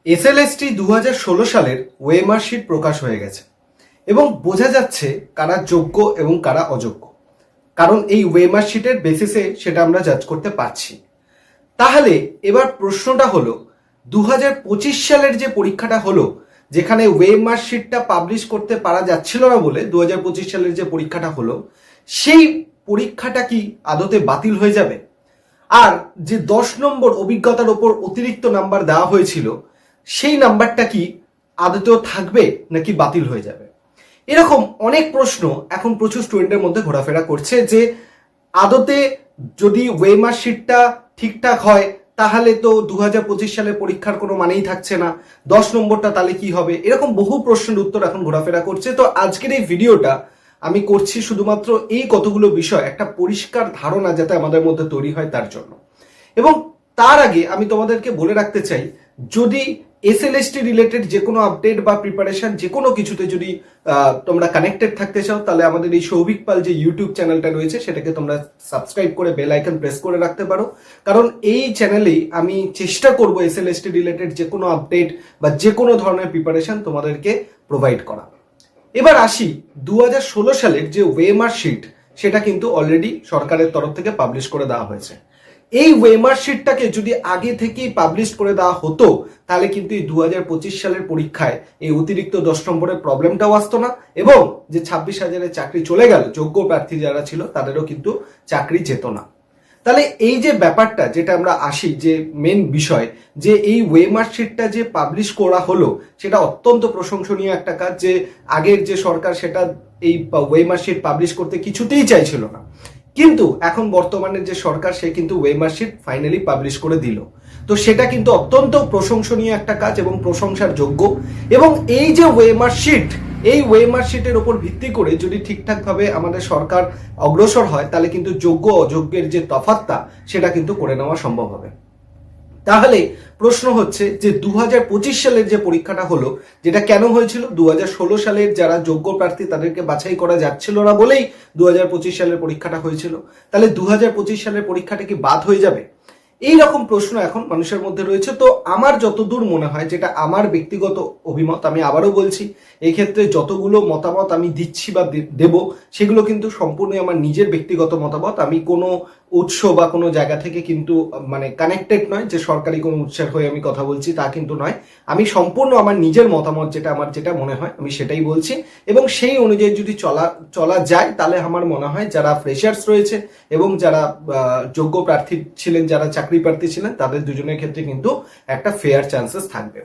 SLST 2016 সালের OMR sheet প্রকাশ হয়ে গেছে এবং বোঝা যাচ্ছে কারা যোগ্য এবং কারা অযোগ্য, কারণ এই ওয়েমার শিটের বেসিসে সেটা আমরা জাজ করতে পারছি। তাহলে এবার প্রশ্নটা হলো 2025 সালের যে পরীক্ষাটা হলো, যেখানে ওয়েমার শিটটা পাবলিশ করতে পারা যাচ্ছিল না বলে 2025 সালের যে পরীক্ষাটা হলো, সেই পরীক্ষাটা কি আদতে বাতিল হয়ে যাবে? আর যে 10 নম্বর অভিজ্ঞতার ওপর অতিরিক্ত নাম্বার দেওয়া হয়েছিল, সেই নাম্বারটা কি আদতেও থাকবে নাকি বাতিল হয়ে যাবে? এরকম অনেক প্রশ্ন এখন প্রচুর স্টুডেন্টের মধ্যে ঘোরাফেরা করছে যে আদতে যদি ওয়েমার শিটটা ঠিকঠাক হয় তাহলে তো 2025 সালে পরীক্ষার কোনো মানেই থাকছে না, 10 নম্বরটা তাহলে কি হবে? এরকম বহু প্রশ্নের উত্তর এখন ঘোরাফেরা করছে। তো আজকের এই ভিডিওটা আমি করছি শুধুমাত্র এই কতগুলো বিষয় একটা পরিষ্কার ধারণা যাতে আমাদের মধ্যে তৈরি হয় তার জন্য। এবং তার আগে আমি তোমাদেরকে বলে রাখতে চাই, যদি এসএলএসটি রিলেটেড যে কোনো আপডেট বা প্রিপারেশন যে কোনো কিছুতে যদি তোমরা কানেক্টেড থাকতে চাও, তাহলে আমাদের এই সৌভিক পাল যে ইউটিউব চ্যানেলটা রয়েছে সেটাকে তোমরা সাবস্ক্রাইব করে বেল আইকন প্রেস করে রাখতে পারো, কারণ এই চ্যানেলেই আমি চেষ্টা করব এসএলএসটি রিলেটেড যে কোনো আপডেট বা যে কোনো ধরনের প্রিপারেশন তোমাদেরকে প্রোভাইড করা। এবার আসি 2016 সালের যে ওয়েমার শিট, সেটা কিন্তু অলরেডি সরকারের তরফ থেকে পাবলিশ করে দেওয়া হয়েছে। এই ওয়েমার শিটটাকে যদি আগে থেকেই পাবলিশ করে দেওয়া হতো তাহলে কিন্তু এই 2025 সালের পরীক্ষায় এই অতিরিক্ত 10 নম্বরের প্রবলেমটাও আসতো না, এবং যে 26,000-এর চাকরি চলে গেল যোগ্য প্রার্থী যারা ছিল তাদেরও কিন্তু চাকরি যেত না। তাহলে এই যে ব্যাপারটা, যেটা আমরা আসি যে মেন বিষয়, যে এই ওয়েমার শিটটা যে পাবলিশ করা হলো সেটা অত্যন্ত প্রশংসনীয় একটা কাজ। যে আগের যে সরকার সেটা এই ওয়েমার শিট পাবলিশ করতে কিছুতেই চাইছিল না, কিন্তু এখন বর্তমানে যে সরকার সে কিন্তু ওয়েমার শিট ফাইনালি পাবলিশ করে দিল। তো সেটা কিন্তু অত্যন্ত প্রশংসনীয় একটা কাজ এবং প্রশংসার যোগ্য। এবং এই যে ওয়েমার শিট, এই ওয়েমার শিটের উপর ভিত্তি করে যদি ঠিকঠাক ভাবে আমাদের সরকার অগ্রসর হয় তাহলে কিন্তু যোগ্য অযোগ্যের যে তফাৎটা সেটা কিন্তু করে নেওয়া সম্ভব হবে। তাহলে প্রশ্ন হচ্ছে যে 2025 সালের যে পরীক্ষাটা হলো, যেটা কেন হয়েছিল? 2016 সালের যারা যোগ্য প্রার্থী তাদেরকে বাছাই করা যাচ্ছিল না বলেই 2025 সালের পরীক্ষাটা হয়েছিল। তাহলে 2025 সালের পরীক্ষাটা কি বাদ হয়ে যাবে? এই রকম প্রশ্ন এখন মানুষের মধ্যে রয়েছে। তো আমার যতদূর মনে হয়, যেটা আমার ব্যক্তিগত অভিমত, আমি আবারও বলছি, এই ক্ষেত্রে যতগুলো মতামত আমি দিচ্ছি বা দেব সেগুলো কিন্তু সম্পূর্ণই আমার নিজের ব্যক্তিগত মতামত। আমি কোনো উৎস বা কোনো জায়গা থেকে কিন্তু মানে কানেক্টেড নয় যে সরকারি কোনো উৎসের হয়ে আমি কথা বলছি, তা কিন্তু নয়। আমি সম্পূর্ণ আমার নিজের মতামত, যেটা আমার যেটা মনে হয় আমি সেটাই বলছি, এবং সেই অনুযায়ী যদি চলা যায় তাহলে আমার মনে হয় যারা ফ্রেশার্স রয়েছে এবং যারা যোগ্য প্রার্থী ছিলেন, যারা চাকরি প্রার্থী ছিলেন, তাদের দুজনের ক্ষেত্রে কিন্তু একটা ফেয়ার চান্সেস থাকবে।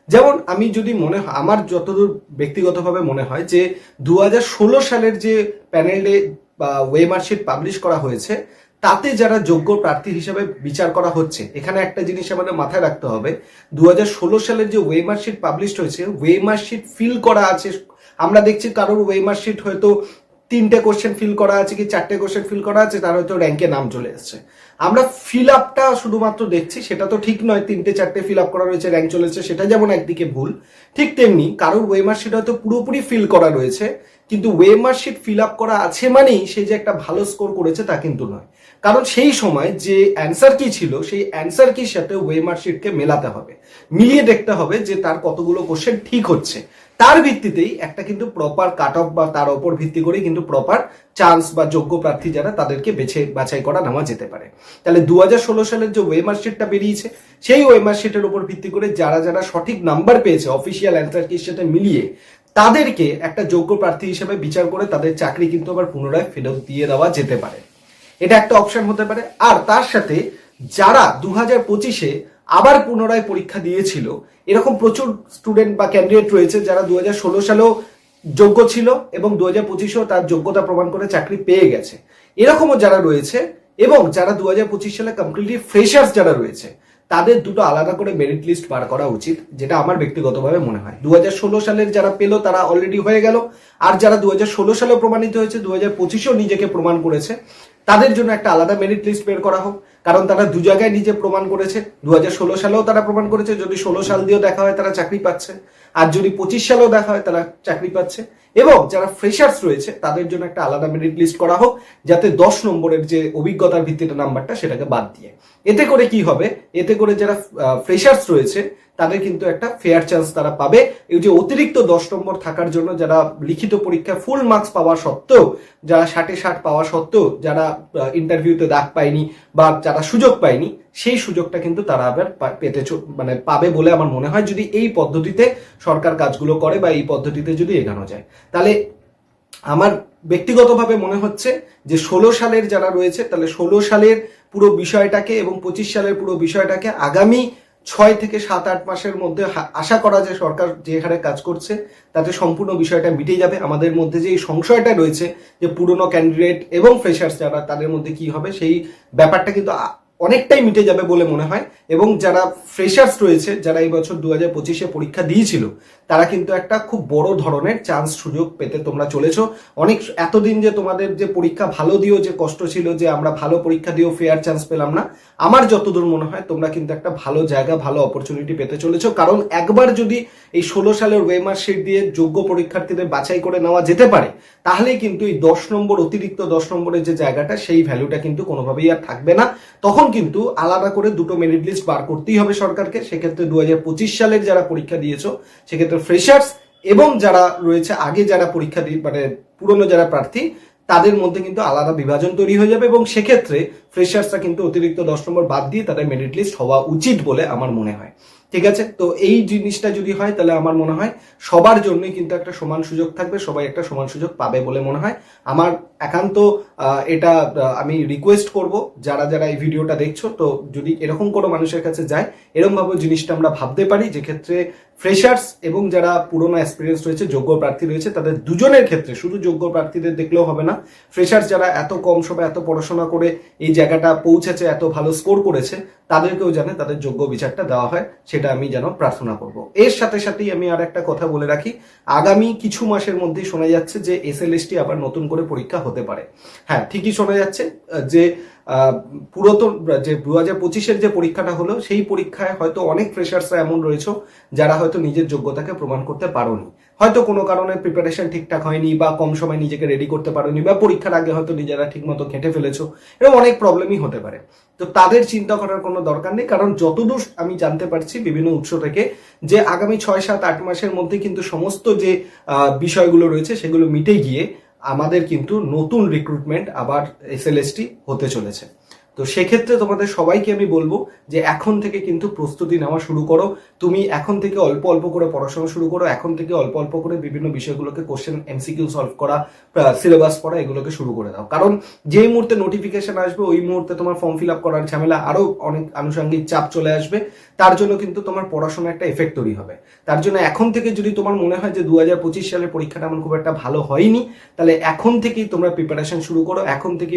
যেমন আমি যদি মনে হয়, আমার যতদূর ব্যক্তিগতভাবে মনে হয় যে 2016 সালের যে প্যানেলে বা ওয়েমার শিট পাবলিশ করা হয়েছে তাতে যারা যোগ্য প্রার্থী হিসেবে বিচার করা হচ্ছে, এখানে একটা জিনিস আমাদের মাথায় রাখতে হবে, 2016 সালের যে ওয়েমার শিট পাবলিশ হয়েছে, ওয়েমার শিট ফিল করা আছে। আমরা দেখছি কারোর ওয়েমার শিট হয়তো 3টে কোশ্চেন ফিল করা আছে কি 4টে কোশ্চেন ফিল করা আছে, তার হয়তো র্যাঙ্কে নাম চলে এসছে। আমরা ফিল আপটা শুধুমাত্র দেখছি, সেটা তো ঠিক নয়। 3টে-4টে ফিল আপ করা রয়েছে, র্যাঙ্ক চলেছে, সেটা যেমন একদিকে ভুল, ঠিক তেমনি কারোর ওয়েমার শিট হয়তো পুরোপুরি ফিল করা রয়েছে, কিন্তু ওয়েমার শিট ফিল আপ করা আছে মানেই সে যে একটা ভালো স্কোর করেছে তা কিন্তু নয়। কারণ সেই সময় যে অ্যান্সার কি ছিল, সেই অ্যান্সার কির সাথে ওয়েমার শিটকে মেলাতে হবে, মিলিয়ে দেখতে হবে যে তার কতগুলো কোশ্চেন ঠিক হচ্ছে। তার ভিত্তিতেই একটা কিন্তু প্রপার কাট অফ বা তার উপর ভিত্তি করে কিন্তু প্রপার চান্স বা যোগ্য প্রার্থী যারা তাদেরকে বাছাই করা নেওয়া যেতে পারে। তাহলে 2016 সালের যে ওয়েমার শিটটা বেরিয়েছে, সেই ওয়েমার শিটের উপর ভিত্তি করে যারা যারা সঠিক নাম্বার পেয়েছে অফিসিয়াল অ্যান্সার কির সাথে মিলিয়ে, তাদেরকে একটা যোগ্য প্রার্থী হিসেবে বিচার করে তাদের চাকরি কিন্তু আবার পুনরায় ফেরত দিয়ে দেওয়া যেতে পারে। এটা একটা অপশন হতে পারে। আর তার সাথে যারা 2025-এ আবার পুনরায় পরীক্ষা দিয়েছিল, এরকম প্রচুর স্টুডেন্ট বা ক্যান্ডিডেট রয়েছে যারা 2016 সালেও যোগ্য ছিল এবং 2025-এও তার যোগ্যতা প্রমাণ করে চাকরি পেয়ে গেছে, এরকমও যারা রয়েছে, এবং যারা 2025 সালে কমপ্লিটলি ফ্রেশার্স যারা রয়েছে, তাদের দুটো আলাদা করে মেরিট লিস্ট বার করা উচিত, যেটা আমার ব্যক্তিগতভাবে মনে হয়। 2016 সালের যারা পেলো তারা অলরেডি হয়ে গেল, আর যারা 2016 সালেও প্রমাণিত হয়েছে, 2025-এও নিজেকে প্রমাণ করেছে, তাদের জন্য একটা আলাদা মেরিট লিস্ট বের করা হোক। কারণ তারা দু জায়গায় নিজে প্রমাণ করেছে, 2016 সালেও তারা প্রমাণ করেছে, যদি 16 সাল দিয়েও দেখা হয় তারা চাকরি পাচ্ছে, আর যদি 25 সালেও দেখা হয় তারা চাকরি পাচ্ছে। এবং যারা ফ্রেশার্স রয়েছে তাদের জন্য একটা আলাদা মেরিট লিস্ট করা হোক, যাতে 10 নম্বরের যে অভিজ্ঞতার ভিত্তিতে নাম্বারটা সেটাকে বাদ দিয়ে। এতে করে কি হবে, এতে করে যারা ফ্রেশার্স রয়েছে তাদের কিন্তু একটা ফেয়ার চান্স তারা পাবে। এই যে অতিরিক্ত 10 নম্বর থাকার জন্য যারা লিখিত পরীক্ষায় ফুল মার্কস পাওয়া সত্ত্বেও, যারা 60 পাওয়া সত্ত্বেও যারা ইন্টারভিউতে দাগ পায়নি বা যারা সুযোগ পায়নি, সেই সুযোগটা কিন্তু তারা আবার পাবে বলে আমার মনে হয়, যদি এই পদ্ধতিতে সরকার কাজগুলো করে বা এই পদ্ধতিতে যদি এগোনো যায়। তাহলে আমার ব্যক্তিগতভাবে মনে হচ্ছে যে 16 সালের যারা রয়েছে, তাহলে 16 সালের পুরো বিষয়টাকে এবং 25 সালের পুরো বিষয়টাকে আগামী 6 থেকে 7-8 মাসের মধ্যে আশা করা যে সরকার যে হারে কাজ করছে তাতে সম্পূর্ণ বিষয়টা মিটে যাবে। আমাদের মধ্যে যে এই সংশয়টা রয়েছে যে পুরনো ক্যান্ডিডেট এবং ফ্রেশার্স যারা তাদের মধ্যে কি হবে, সেই ব্যাপারটা কিন্তু অনেকটাই মিটে যাবে বলে মনে হয়। এবং যারা ফ্রেশার্স রয়েছে, যারা এই বছর 2025-এ পরীক্ষা দিয়েছিল, তারা কিন্তু একটা খুব বড় ধরনের চান্স সুযোগ পেতে তোমরা চলেছো। অনেক এতদিন যে তোমাদের যে পরীক্ষা ভালো দিয়েও যে কষ্ট ছিল, যে আমরা ভালো পরীক্ষা দিয়েও ফেয়ার চান্স পেলাম না, আমার যতদূর মনে হয় তোমরা কিন্তু একটা ভালো জায়গা, ভালো অপরচুনিটি পেতে চলেছো। কারণ একবার যদি এই 16 সালের ওয়েমার শিট দিয়ে যোগ্য পরীক্ষার্থীদের বাছাই করে নেওয়া যেতে পারে, তাহলেই কিন্তু এই 10 নম্বর, অতিরিক্ত 10 নম্বরের যে জায়গাটা, সেই ভ্যালুটা কিন্তু কোনোভাবেই আর থাকবে না। তখন কিন্তু আলাদা করে দুটো মেরিট লিস্ট বার করতেই হবে সরকারকে। সেক্ষেত্রে 2025 সালের যারা পরীক্ষা দিয়েছো, সেক্ষেত্রে ফ্রেশার্স এবং যারা রয়েছে আগে যারা পরীক্ষা পুরনো যারা প্রার্থী, তাদের মধ্যে কিন্তু আলাদা বিভাজন তৈরি হয়ে যাবে। এবং সেক্ষেত্রে ফ্রেশার্সরা কিন্তু অতিরিক্ত 10 নম্বর বাদ দিয়ে তাদের মেরিট লিস্ট হওয়া উচিত বলে আমার মনে হয়। ঠিক আছে, তো এই জিনিসটা যদি হয় তাহলে আমার মনে হয় সবার জন্যই কিন্তু একটা সমান সুযোগ থাকবে, সবাই একটা সমান সুযোগ পাবে বলে মনে হয় আমার। একান্ত এটা আমি রিকোয়েস্ট করব, যারা যারা এই ভিডিওটা দেখছো, তো যদি এরকম কোনো মানুষের কাছে যায়, এরকম ভাবে জিনিসটা আমরা ভাবতে পারি, যে ক্ষেত্রে ফ্রেশার্স এবং যারা পুরোনো এক্সপিরিয়েন্স রয়েছে, যোগ্য প্রার্থী রয়েছে, তাদের দুজনের ক্ষেত্রে, শুধু যোগ্য প্রার্থীদের দেখলেও হবে না, ফ্রেশার্স যারা এত কম সময় এত পড়াশোনা করে এই জায়গাটা পৌঁছেছে, এত ভালো স্কোর করেছে, তাদেরকেও জানে তাদের যোগ্য বিচারটা দেওয়া হয়, সেটা আমি যেন প্রার্থনা করব। এর সাথে সাথেই আমি আর একটা কথা বলে রাখি, আগামী কিছু মাসের মধ্যেই শোনা যাচ্ছে যে SLST আবার নতুন করে পরীক্ষা হতে পারে। হ্যাঁ, ঠিকই শোনা যাচ্ছে যে পুরাতন যে 2025-এর যে পরীক্ষাটা হলো, সেই পরীক্ষায় হয়তো অনেক ফ্রেশার্সরা এমন রয়েছে যারা হয়তো নিজের যোগ্যতাকে প্রমাণ করতে পারোনি, হয়তো কোনো কারণে প্রিপারেশন ঠিকঠাক হয়নি, বা কম সময় নিজেকে রেডি করতে পারোনি, বা পরীক্ষার আগে হয়তো নিজেরা ঠিকমতো খেটে ফেলেছো, এরকম অনেক প্রবলেমই হতে পারে। তো তাদের চিন্তা করার কোনো দরকার নেই, কারণ যতদূর আমি জানতে পারছি বিভিন্ন উৎস থেকে, যে আগামী 6-7-8 মাসের মধ্যে কিন্তু সমস্ত যে বিষয়গুলো রয়েছে সেগুলো মিটে গিয়ে আমাদের কিন্তু নতুন রিক্রুটমেন্ট আবার SLST হতে চলেছে। তো সেক্ষেত্রে তোমাদের সবাইকে আমি বলবো যে এখন থেকে কিন্তু প্রস্তুতি নেওয়া শুরু করো। তুমি এখন থেকে অল্প অল্প করে পড়াশোনা শুরু করো, এখন থেকে অল্প অল্প করে বিভিন্ন বিষয়গুলোকে কোশ্চেন MCQ সলভ করা, সিলেবাস পড়া, এগুলোকে শুরু করে দাও। কারণ যেই মুহূর্তে নোটিফিকেশন আসবে, ওই মুহূর্তে তোমার ফর্ম ফিল আপ করার ঝামেলা, আরো অনেক আনুষঙ্গিক চাপ চলে আসবে, তার জন্য কিন্তু তোমার পড়াশোনা একটা এফেক্ট তৈরি হবে। তার জন্য এখন থেকে যদি তোমার মনে হয় যে 2025 সালের পরীক্ষাটা আমার খুব একটা ভালো হয়নি, তাহলে এখন থেকেই তোমরা প্রিপারেশন শুরু করো। এখন থেকে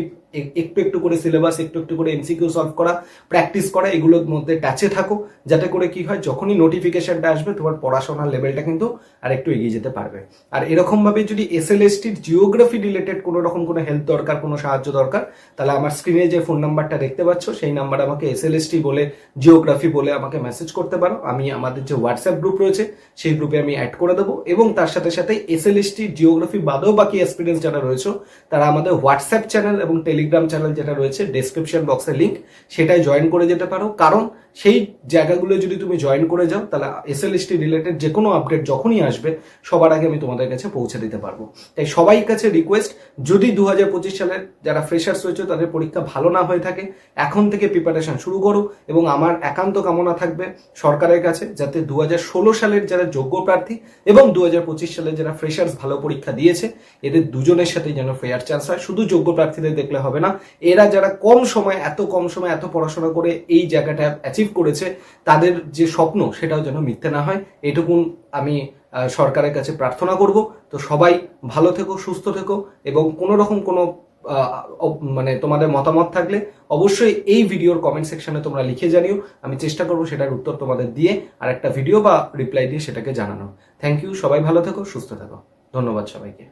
একটু একটু করে সিলেবাস, একটু একটু করে MCQ সলভ করা, প্র্যাকটিস করা, এগুলোর মধ্যে টাচে থাকো, যাতে করে কি হয়, যখনই নোটিফিকেশনটা আসবে তোমার পড়াশোনার লেভেলটা কিন্তু আর একটু এগিয়ে যেতে পারবে। আর এরকম ভাবে যদি SLSTর জিওগ্রাফি রিলেটেড কোনো রকম কোনো হেল্প দরকার, কোনো সাহায্য দরকার, তাহলে আমার স্ক্রিনে যে ফোন নাম্বারটা দেখতে পাচ্ছ, সেই নাম্বারে আমাকে SLST বলে, জিওগ্রাফি বলে আমাকে মেসেজ করতে পারো। আমি আমাদের যে হোয়াটসঅ্যাপ গ্রুপ রয়েছে সেই গ্রুপে আমি অ্যাড করে দেবো। এবং তার সাথে সাথে SLST জিওগ্রাফি বাদেও বাকি এক্সপিরিয়েন্স যারা রয়েছে, তারা আমাদের হোয়াটসঅ্যাপ চ্যানেল এবং টেলিগ্রাম চ্যানেল যেটা রয়েছে, ডেসক্রিপশন বক্সের লিঙ্ক, সেটাই জয়েন করে যেতে পারো। কারণ সেই জায়গাগুলো যদি তুমি জয়েন করে যাও, তাহলে SLST রিলেটেড যে কোনো আপডেট যখনই আসবে, সবার আগে আমি তোমাদের কাছে পৌঁছে দিতে পারবো। তাই সবাই কাছে রিকোয়েস্ট, যদি 2025 সালের যারা ফ্রেশার্স রয়েছে তাদের পরীক্ষা ভালো না হয়ে থাকে, এখন থেকে প্রিপারেশন শুরু করো। এবং আমার একান্ত কামনা থাকবে সরকারের কাছে, যাতে 2016 সালের যারা যোগ্য প্রার্থী এবং 2025 সালের যারা ফ্রেশার্স ভালো পরীক্ষা দিয়েছে, এদের দুজনের সাথে যেন ফেয়ার চান্স হয়। শুধু যোগ্য প্রার্থীদের দেখলে হবে না, এরা যারা কম সময় এত পড়াশোনা করে এই জায়গাটা অ্যাচিভ করেছে, তাদের যে স্বপ্ন সেটাও যেন মিথ্যে না হয়, এটুকুন আমি সরকারের কাছে প্রার্থনা করব। তো সবাই ভালো থেকো, সুস্থ থেকো, এবং কোনো রকম কোনো তোমাদের মতামত থাকলে অবশ্যই এই ভিডিওর কমেন্ট সেকশনে তোমরা লিখে জানিও। আমি চেষ্টা করবো সেটার উত্তর তোমাদের দিয়ে আর একটা ভিডিও বা রিপ্লাই দিয়ে সেটাকে জানানো। থ্যাংক ইউ, সবাই ভালো থেকো, সুস্থ থেকো, ধন্যবাদ সবাইকে।